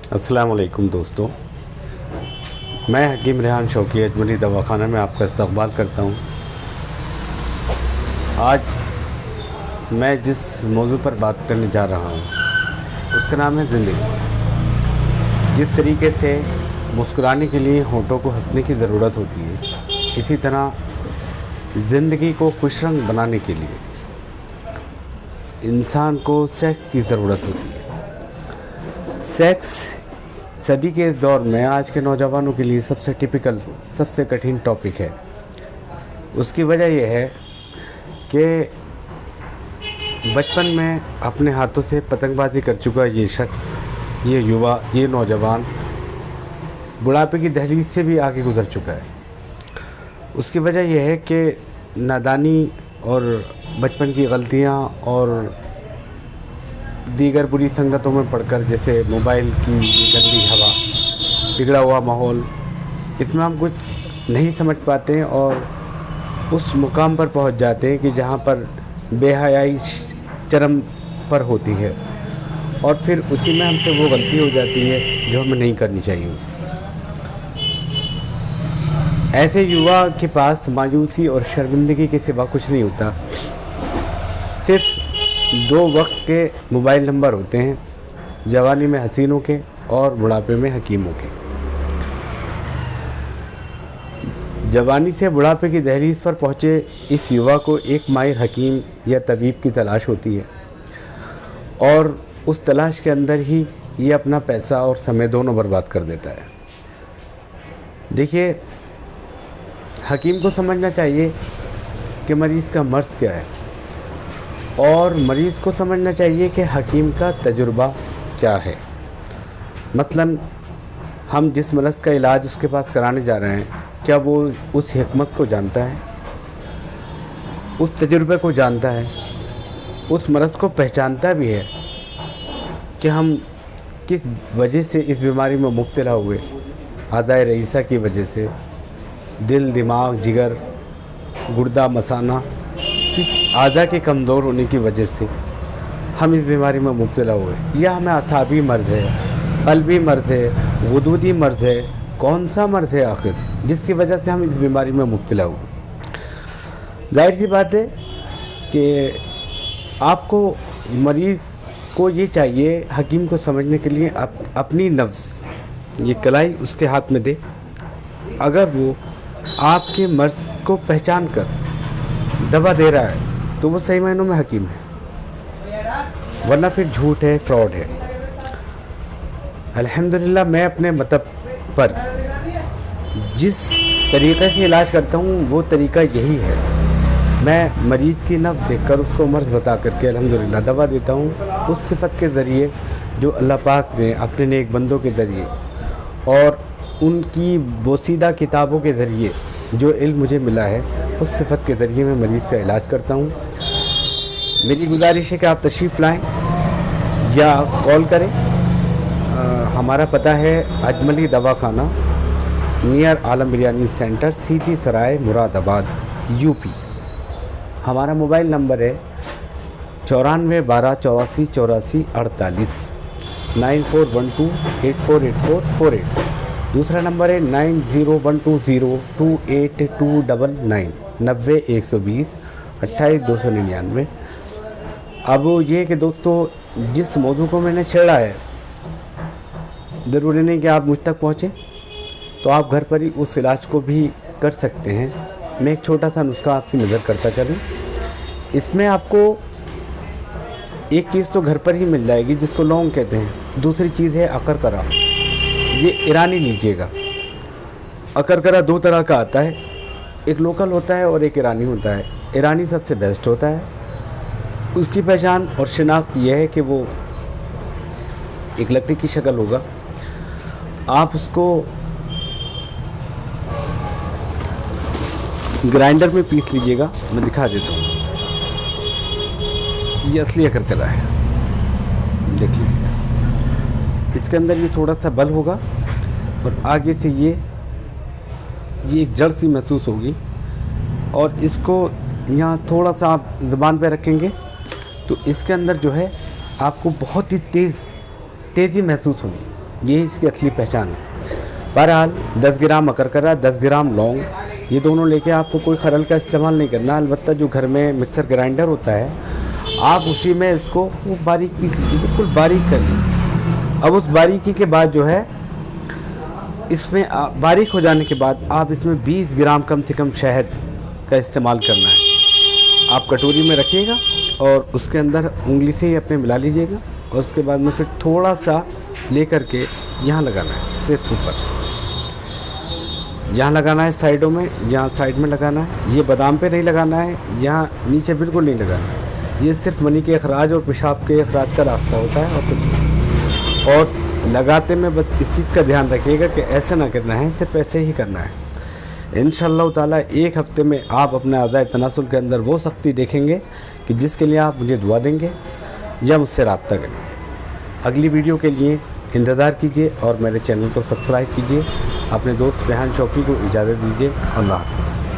अस्सलाम वालेकुम दोस्तों, मैं हकीम रेहान शौकी अजमली दवाखाना में आपका इस्तकबाल करता हूँ। आज मैं जिस मौजू पर बात करने जा रहा हूँ उसका नाम है ज़िंदगी। जिस तरीके से मुस्कुराने के लिए होठों को हंसने की ज़रूरत होती है, इसी तरह ज़िंदगी को खुश रंग बनाने के लिए इंसान को सेक्स की ज़रूरत होती है। सेक्स सदी के इस दौर में आज के नौजवानों के लिए सबसे टिपिकल, सबसे कठिन टॉपिक है। उसकी वजह यह है कि बचपन में अपने हाथों से पतंगबाजी कर चुका ये शख्स, ये युवा, ये नौजवान बुढ़ापे की दहलीज से भी आगे गुजर चुका है। उसकी वजह यह है कि नादानी और बचपन की गलतियाँ और दीगर बुरी संगतों में पड़कर, जैसे मोबाइल की गंदी हवा, बिगड़ा हुआ माहौल, इसमें हम कुछ नहीं समझ पाते हैं और उस मुकाम पर पहुंच जाते हैं कि जहां पर बेहयाई चरम पर होती है और फिर उसी में हमसे वो गलती हो जाती है जो हमें नहीं करनी चाहिए। ऐसे युवा के पास मायूसी और शर्मिंदगी के सिवा कुछ नहीं होता। सिर्फ दो वक्त के मोबाइल नंबर होते हैं, जवानी में हसीनों के और बुढ़ापे में हकीमों के। जवानी से बुढ़ापे की दहलीज पर पहुँचे इस युवा को एक माहिर हकीम या तबीब की तलाश होती है और उस तलाश के अंदर ही ये अपना पैसा और समय दोनों बर्बाद कर देता है। देखिए, हकीम को समझना चाहिए कि मरीज़ का मर्ज़ क्या है और मरीज़ को समझना चाहिए कि हकीम का तजुर्बा क्या है। मसलन हम जिस मर्ज़ का इलाज उसके पास कराने जा रहे हैं, क्या वो उस हिकमत को जानता है, उस तजुर्बे को जानता है, उस मर्ज़ को पहचानता भी है कि हम किस वजह से इस बीमारी में मुब्तला हुए। आदाए रईसा की वजह से, दिल, दिमाग, जिगर, गुर्दा, मसाना, किस आज़ा के कमज़ोर होने की वजह से हम इस बीमारी में मुब्तला हुए, या हमें असाबी मर्ज़ है, क़ल्बी मर्ज़ है, गुदूदी मर्ज़ है, कौन सा मर्ज़ है आखिर जिसकी वजह से हम इस बीमारी में मुब्तला हुए। जाहिर सी बात है कि आपको, मरीज़ को ये चाहिए हकीम को समझने के लिए अपनी नफ्स, ये कलाई उसके हाथ में दे। अगर वो आपके मर्ज़ को पहचान कर दवा दे रहा है तो वो सही मायनों में हकीम है, वरना फिर झूठ है, फ्रॉड है। अल्हम्दुलिल्लाह मैं अपने मतलब पर जिस तरीक़े से इलाज करता हूँ वो तरीक़ा यही है। मैं मरीज़ की नब्ज़ देखकर उसको मर्ज़ बता करके अल्हम्दुलिल्लाह दवा देता हूँ उस सिफ़त के ज़रिए जो अल्लाह पाक ने अपने नेक बंदों के ज़रिए और उनकी बोसीदा किताबों के ज़रिए जो इल्म मुझे मिला है, उस सिफ़त के ज़रिए मैं मरीज़ का इलाज करता हूँ। मेरी गुजारिश है कि आप तशरीफ़ लाएँ या कॉल करें। हमारा पता है अजमली दवाखाना, नियर आलम बिरयानी सेंटर, सीधी सराय, मुरादाबाद, यूपी। हमारा मोबाइल नंबर है 9412848448, 9412848448। दूसरा नंबर है 9012028299, 90 120 28 299। अब ये कि दोस्तों, जिस मौजू को मैंने छेड़ा है, ज़रूरी नहीं कि आप मुझ तक पहुँचें, तो आप घर पर ही उस इलाज को भी कर सकते हैं। मैं एक छोटा सा नुस्खा आपकी नज़र करता चलूँ। इसमें आपको एक चीज़ तो घर पर ही मिल जाएगी जिसको लौंग कहते हैं। दूसरी चीज़ है अकरकरा। ये ईरानी लीजिएगा। अकरकरा दो तरह का आता है, एक लोकल होता है और एक ईरानी होता है। ईरानी सबसे बेस्ट होता है। उसकी पहचान और शिनाख्त यह है कि वो एक लकड़ी की शक्ल होगा। आप उसको ग्राइंडर में पीस लीजिएगा। मैं दिखा देता हूँ, ये असली अकरकरा है, देख लीजिए। इसके अंदर ये थोड़ा सा बल होगा और आगे से ये एक जड़ सी महसूस होगी और इसको यहाँ थोड़ा सा आप ज़ुबान पे रखेंगे तो इसके अंदर जो है आपको बहुत ही तेज़ी महसूस होगी। यही इसकी असली पहचान है। बहरहाल 10 ग्राम अकरकरा, 10 ग्राम लौंग, ये दोनों लेके आपको कोई खरल का इस्तेमाल नहीं करना। अलबत्ता जो घर में मिक्सर ग्राइंडर होता है, आप उसी में इसको वो बारीक पीस लीजिए, बिल्कुल बारीक कर लीजिए। अब उस बारीकी के बाद जो है इसमें बारीक हो जाने के बाद आप इसमें 20 ग्राम कम से कम शहद का इस्तेमाल करना है। आप कटोरी में रखिएगा और उसके अंदर उंगली से ही अपने मिला लीजिएगा और उसके बाद में फिर थोड़ा सा ले कर के यहाँ लगाना है, सिर्फ ऊपर यहाँ लगाना है, साइडों में, यहाँ साइड में लगाना है। ये बादाम पे नहीं लगाना है, यहाँ नीचे बिल्कुल नहीं लगाना है। ये सिर्फ मनी के अखराज और पेशाब के अखराज का रास्ता होता है और कुछ नहीं। और लगाते में बस इस चीज़ का ध्यान रखिएगा कि ऐसे ना करना है, सिर्फ ऐसे ही करना है। इंशाअल्लाह ताला 1 हफ्ते में आप अपने आदाए तनासुल के अंदर वो सख्ती देखेंगे कि जिसके लिए आप मुझे दुआ देंगे या मुझसे रब्ता करेंगे। अगली वीडियो के लिए इंतज़ार कीजिए और मेरे चैनल को सब्सक्राइब कीजिए। अपने दोस्त रेहान शौकी को इजाज़त दीजिए। अल्लाह हाफ़िज़।